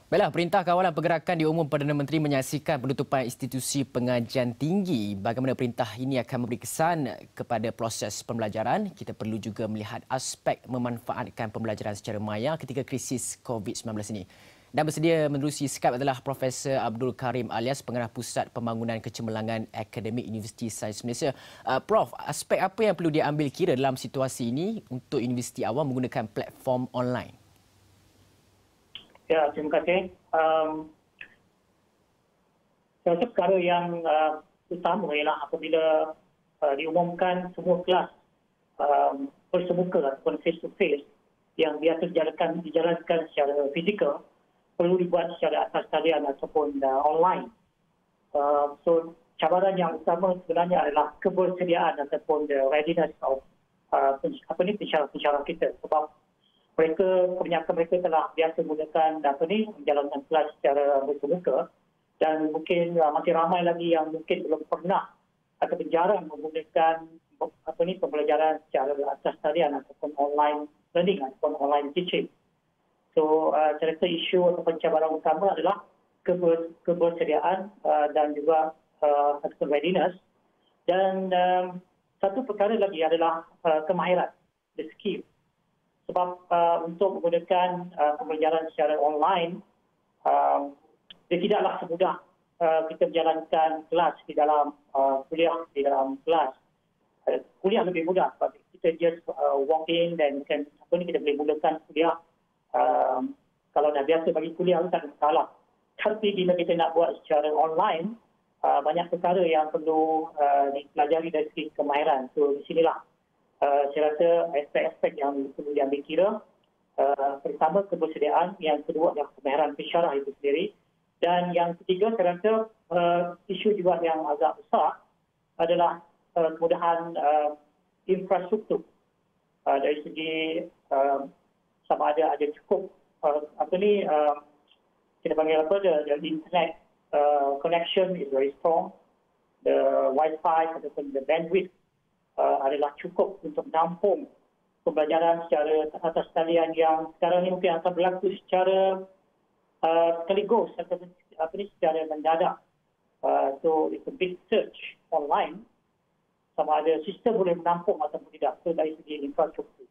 Baiklah, Perintah Kawalan Pergerakan diumum Perdana Menteri menyaksikan penutupan institusi pengajian tinggi. Bagaimana perintah ini akan memberi kesan kepada proses pembelajaran? Kita perlu juga melihat aspek memanfaatkan pembelajaran secara maya ketika krisis COVID-19 ini. Dan bersedia menerusi Skype adalah Profesor Abdul Karim Alias, Pengarah Pusat Pembangunan Kecemerlangan Akademik Universiti Sains Malaysia. Prof, aspek apa yang perlu diambil kira dalam situasi ini untuk universiti awam menggunakan platform online? Ya, terima kasih. Saya rasa perkara yang utama ialah apabila diumumkan semua kelas bersemuka ataupun face to face yang biasa dijalankan secara fizikal perlu dibuat secara atas talian ataupun online. So cabaran yang utama sebenarnya adalah kebersediaan ataupun the readiness of pensyarah kita, sebab kebanyakan mereka telah biasa menggunakan menjalankan kelas secara bersemuka, dan mungkin masih ramai lagi yang mungkin belum pernah atau jarang menggunakan pembelajaran secara atas talian ataupun online learning ataupun online teaching. So saya rasa isu atau cabaran utama adalah kebersediaan dan juga ataupun readiness, dan satu perkara lagi adalah kemahiran, the skill. Sebab untuk menggunakan pembelajaran secara online, dia tidaklah semudah kita menjalankan kelas di dalam kuliah di dalam kelas. Kuliah lebih mudah sebab kita just walk in dan kita boleh mulakan kuliah. Kalau dah biasa bagi kuliah itu tak ada masalah. Tapi bila kita nak buat secara online, banyak perkara yang perlu dipelajari dari segi kemahiran. So di sinilah saya rasa aspek-aspek yang perlu diambil kira. Pertama, kebersediaan. Yang kedua adalah kemahiran pensyarah itu sendiri. Dan yang ketiga, saya rasa isu juga yang agak besar adalah kemudahan infrastruktur. Dari segi sama ada cukup kita panggil the internet connection is very strong. The Wi-Fi ataupun the bandwidth adalah cukup untuk menampung pembelajaran secara atas talian yang sekarang ini mungkin akan berlaku secara sekaligus atau secara mendadak. So it's a big search online sama ada sistem boleh menampung ataupun tidak. So dari segi infrastruktur.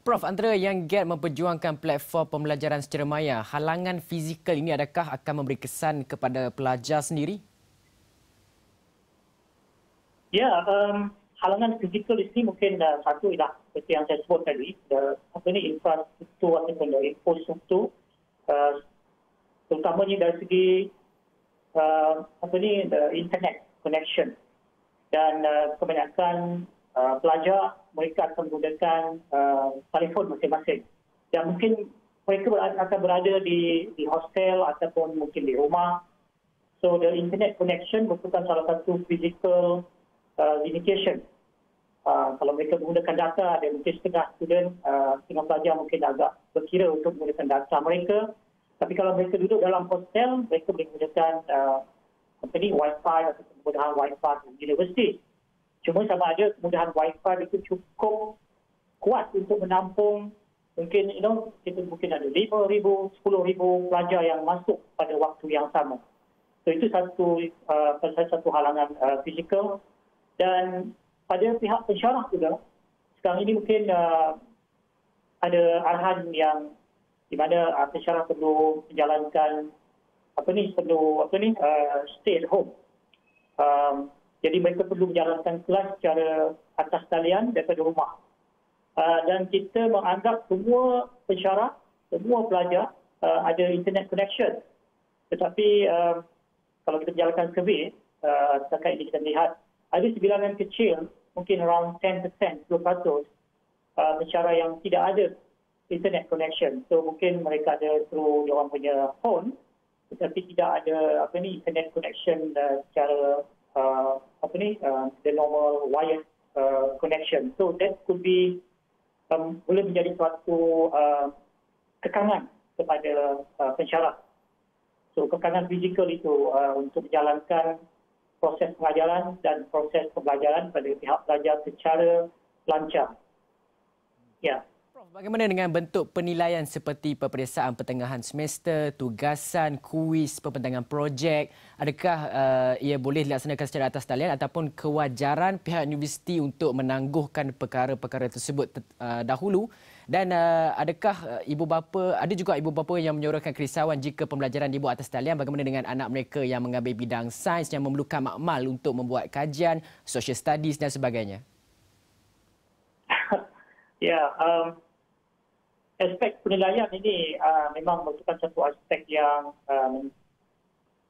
Prof, antara yang giat memperjuangkan platform pembelajaran secara maya, halangan fizikal ini adakah akan memberi kesan kepada pelajar sendiri? Ya, halangan fizikal di sini mungkin satu ialah seperti yang saya sebut tadi, infrastruktur ataupun infrastruktur, terutamanya dari segi the internet connection, dan kebanyakan pelajar mereka akan menggunakan telefon masing-masing, dan mungkin mereka akan berada di hostel ataupun mungkin di rumah. So the internet connection merupakan salah satu physical limitation. Kalau mereka menggunakan data, ada mungkin setengah pelajar mungkin agak berkira untuk menggunakan data mereka. Tapi kalau mereka duduk dalam hostel, mereka boleh menggunakan Wi-Fi atau kemudahan Wi-Fi di universiti. Cuma sama ada kemudahan Wi-Fi itu cukup kuat untuk menampung mungkin kita mungkin ada 5,000, 10,000 pelajar yang masuk pada waktu yang sama. So itu satu halangan fizikal. Dan pada pihak pensyarah juga, sekarang ini mungkin ada arahan yang di mana pensyarah perlu menjalankan stay at home. Jadi mereka perlu menjalankan kelas secara atas talian daripada rumah. Dan kita menganggap semua pensyarah, semua pelajar ada internet connection. Tetapi kalau kita menjalankan survey, setakat ini kita melihat ada sebilangan kecil, mungkin around 10%, 20% pensyarah yang tidak ada internet connection. So mungkin mereka ada through diorang punya phone, tetapi tidak ada internet connection secara the normal wired connection. So that could be boleh menjadi suatu kekangan kepada pensyarah. So kekangan fizikal itu untuk menjalankan proses pengajaran dan proses pembelajaran pada pihak pelajar secara lancar. Ya. Bagaimana dengan bentuk penilaian seperti peperiksaan pertengahan semester, tugasan, kuis, pembentangan projek? Adakah ia boleh dilaksanakan secara atas talian ataupun kewajaran pihak universiti untuk menangguhkan perkara-perkara tersebut dahulu? Dan adakah ada juga ibu bapa yang menyuarakan kerisauan jika pembelajaran dibuat atas talian? Bagaimana dengan anak mereka yang mengambil bidang sains yang memerlukan makmal untuk membuat kajian, social studies dan sebagainya? Ya, aspek penilaian ini memang merupakan satu aspek yang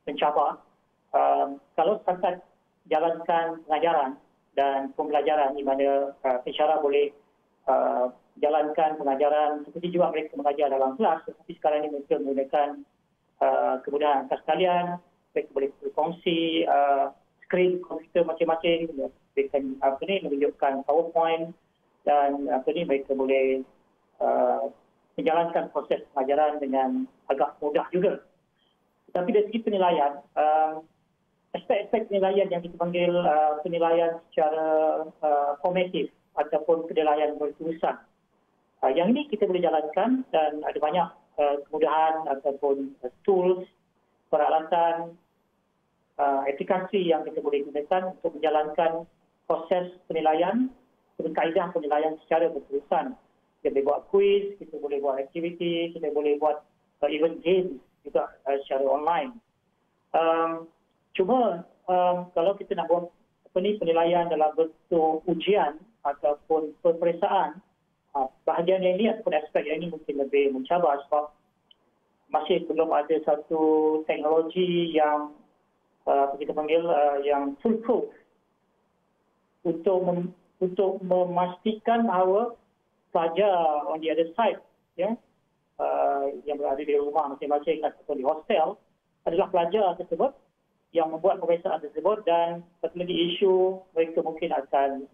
mencabar. Kalau setakat jalankan pengajaran dan pembelajaran di mana pensyarah boleh jalankan pengajaran seperti juga mereka mengajar dalam kelas, tetapi sekarang ini mereka menggunakan kemudahan atas talian, mereka boleh berkongsi skrin komputer masing-masing, mereka menunjukkan PowerPoint dan mereka boleh menjalankan proses pengajaran dengan agak mudah juga. Tetapi dari segi penilaian, aspek-aspek penilaian yang kita panggil penilaian secara formatif ataupun penilaian berterusan. Yang ini kita boleh jalankan dan ada banyak kemudahan ataupun tools, peralatan, aplikasi yang kita boleh gunakan untuk menjalankan proses penilaian, kaedah penilaian secara berterusan. Kita boleh buat quiz, kita boleh buat aktiviti, kita boleh buat event games juga secara online. Cuma kalau kita nak buat penilaian dalam bentuk ujian ataupun peperiksaan, bahagian yang ini ataupun aspek yang ini mungkin lebih mencabar sebab masih belum ada satu teknologi yang kita panggil yang foolproof untuk memastikan bahawa pelajar on the other side, yang berada di rumah masing-masing ataupun di hostel adalah pelajar tersebut yang membuat peperiksaan tersebut dan satu lagi isu mereka mungkin akan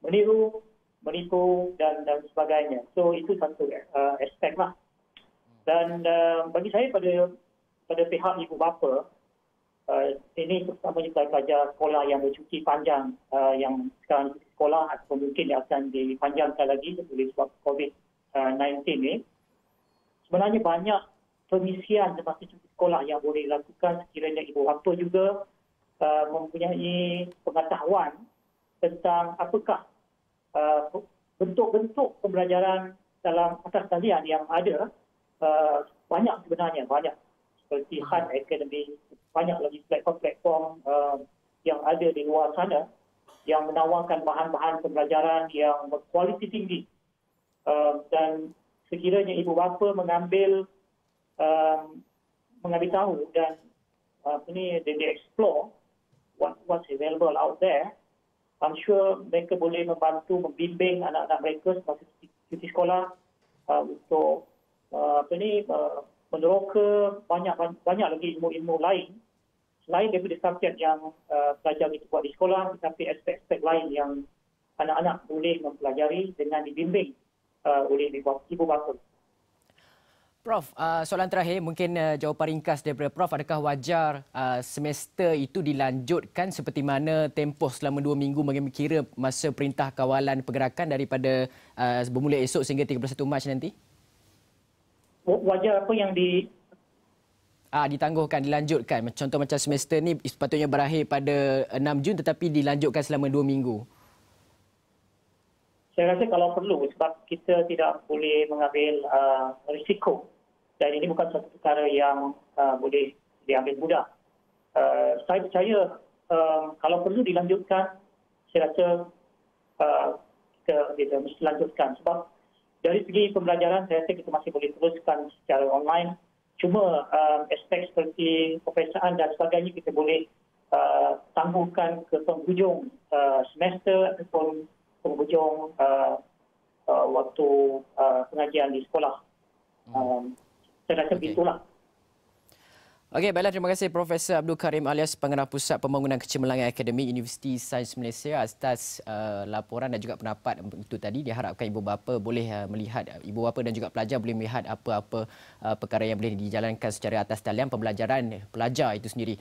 meniru, menipu dan sebagainya. So itu satu aspek lah. Dan bagi saya pada pihak ibu bapa, ini terutamanya pelajar sekolah yang bercuti panjang yang sekarang cuti sekolah atau mungkin akan dipanjangkan lagi oleh sebab COVID-19 ini. Sebenarnya banyak pengisian semasa cuti sekolah yang boleh dilakukan sekiranya ibu bapa juga mempunyai pengetahuan tentang apakah bentuk-bentuk pembelajaran dalam atas talian yang ada. Banyak sebenarnya, banyak. Seperti Khan Academy, banyak lagi platform-platform yang ada di luar sana yang menawarkan bahan-bahan pembelajaran yang berkualiti tinggi. Dan sekiranya ibu bapa mengambil tahu dan they explore what's available out there, I'm sure mereka boleh membantu membimbing anak-anak mereka semasa cuti sekolah untuk meneroka banyak lagi ilmu-ilmu lain selain daripada subjek yang pelajar itu buat di sekolah, tetapi aspek-aspek lain yang anak-anak boleh mempelajari dengan dibimbing oleh ibu bapa. Prof, soalan terakhir mungkin jawapan ringkas daripada Prof, adakah wajar semester itu dilanjutkan seperti mana tempoh selama 2 minggu kira masa perintah kawalan pergerakan daripada bermula esok sehingga 31 Mac nanti? Wajar apa yang ditangguhkan, dilanjutkan. Contoh macam semester ni sepatutnya berakhir pada 6 Jun tetapi dilanjutkan selama 2 minggu. Saya rasa kalau perlu sebab kita tidak boleh mengambil risiko dan ini bukan satu perkara yang boleh diambil mudah. Saya percaya kalau perlu dilanjutkan, saya rasa kita mesti lanjutkan sebab dari segi pembelajaran saya rasa kita masih boleh teruskan secara online. Cuma aspek seperti peperiksaan dan sebagainya kita boleh tangguhkan ke penghujung semester ataupun penghujung waktu pengajian di sekolah. Saya rasa begitulah. Okey, baiklah, terima kasih Profesor Abdul Karim alias Pengarah Pusat Pembangunan Kecemerlangan Akademi Universiti Sains Malaysia atas laporan dan juga pendapat itu tadi. Diharapkan ibu bapa boleh melihat, ibu bapa dan juga pelajar boleh melihat apa-apa perkara yang boleh dijalankan secara atas talian pembelajaran pelajar itu sendiri.